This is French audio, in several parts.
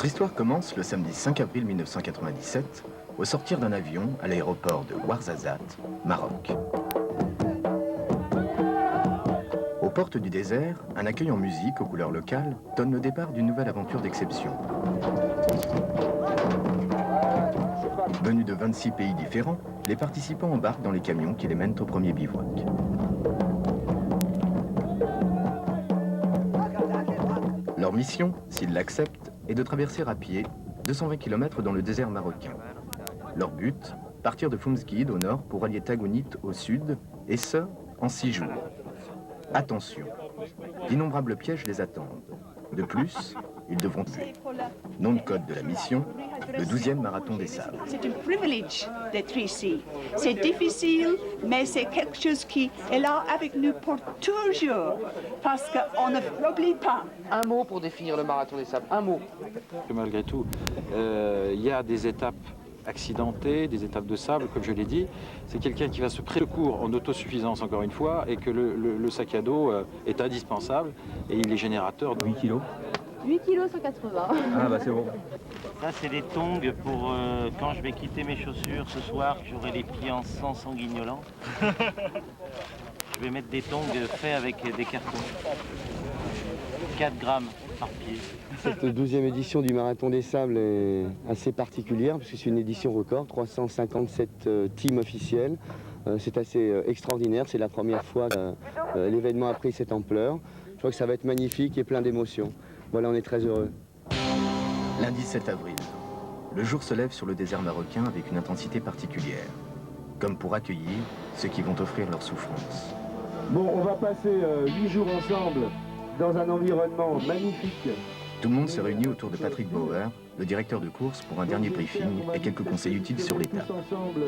Notre histoire commence le samedi 5 avril 1997, au sortir d'un avion à l'aéroport de Ouarzazate, Maroc. Aux portes du désert, un accueil en musique aux couleurs locales donne le départ d'une nouvelle aventure d'exception. Venus de 26 pays différents, les participants embarquent dans les camions qui les mènent au premier bivouac. Leur mission, s'ils l'acceptent, est de traverser à pied 220 km dans le désert marocain. Leur but, partir de Foumsguide au nord pour allier Tagounit au sud, et ce, en 6 jours. Attention, d'innombrables pièges les attendent. De plus, ils devront tuer. Nom de code de la mission, le 12e marathon des sables. C'est un privilège d'être ici. C'est difficile, mais c'est quelque chose qui est là avec nous pour toujours, parce qu'on n'oublie pas. Un mot pour définir le marathon des sables, un mot. Malgré tout, il y a des étapes accidentées, des étapes de sable, comme je l'ai dit. C'est quelqu'un qui va se précourt en autosuffisance, encore une fois, et que le sac à dos est indispensable, et il est générateur de 8 kilos. 8 kg 180. Ah bah c'est bon. Ça c'est des tongs pour quand je vais quitter mes chaussures ce soir, que j'aurai les pieds en sang sanguignolant. Je vais mettre des tongs faits avec des cartons. 4 grammes par pied. Cette 12e édition du Marathon des Sables est assez particulière parce que c'est une édition record, 357 teams officiels. C'est assez extraordinaire, c'est la première fois que l'événement a pris cette ampleur. Je crois que ça va être magnifique et plein d'émotions. Voilà, on est très heureux. Lundi 7 avril, le jour se lève sur le désert marocain avec une intensité particulière, comme pour accueillir ceux qui vont offrir leur souffrance. Bon, on va passer 8 jours ensemble dans un environnement magnifique. Tout le monde se réunit autour de Patrick Bauer, le directeur de course, pour un dernier briefing et quelques conseils utiles sur l'étape. Tous ensemble,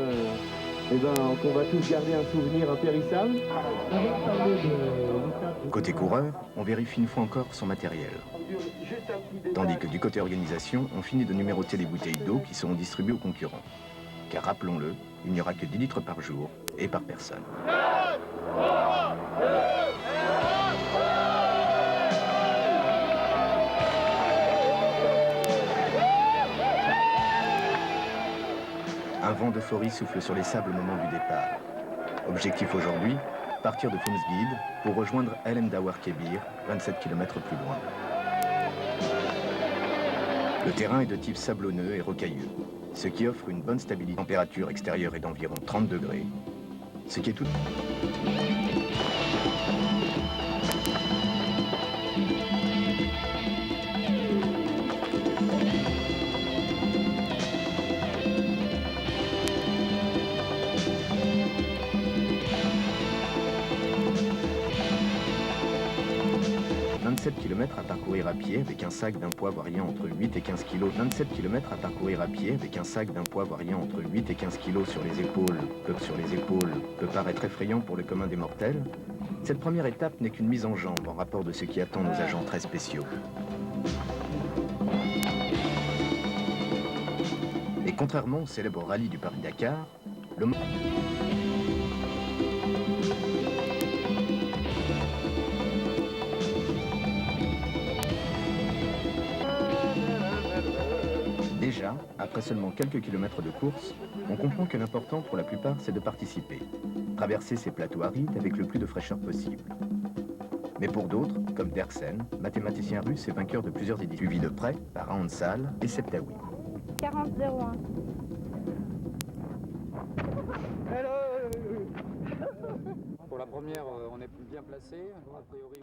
qu'on va tous garder un souvenir impérissable. Côté coureur, on vérifie une fois encore son matériel. Tandis que du côté organisation, on finit de numéroter les bouteilles d'eau qui seront distribuées aux concurrents. Car rappelons-le, il n'y aura que 10 litres par jour et par personne. Un vent d'euphorie souffle sur les sables au moment du départ. Objectif aujourd'hui, partir de Foumsguide pour rejoindre El Mdawar Kébir, 27 km plus loin. Le terrain est de type sablonneux et rocailleux, ce qui offre une bonne stabilité. La température extérieure est d'environ 30 degrés, ce qui est tout... km à parcourir à pied avec un sac d'un poids variant entre 8 et 15 kg. 27 km à parcourir à pied avec un sac d'un poids variant entre 8 et 15 kg sur les épaules peut paraître effrayant pour le commun des mortels. Cette première étape n'est qu'une mise en jambe en rapport de ce qui attend nos agents très spéciaux. Et contrairement au célèbre rallye du Paris-Dakar, le... Déjà, après seulement quelques kilomètres de course, on comprend que l'important pour la plupart, c'est de participer. Traverser ces plateaux arides avec le plus de fraîcheur possible. Mais pour d'autres, comme Derksen, mathématicien russe et vainqueur de plusieurs éditions, suivi de près par Hansal et Septaoui. 40-01. Pour la première, on est bien placé. A priori,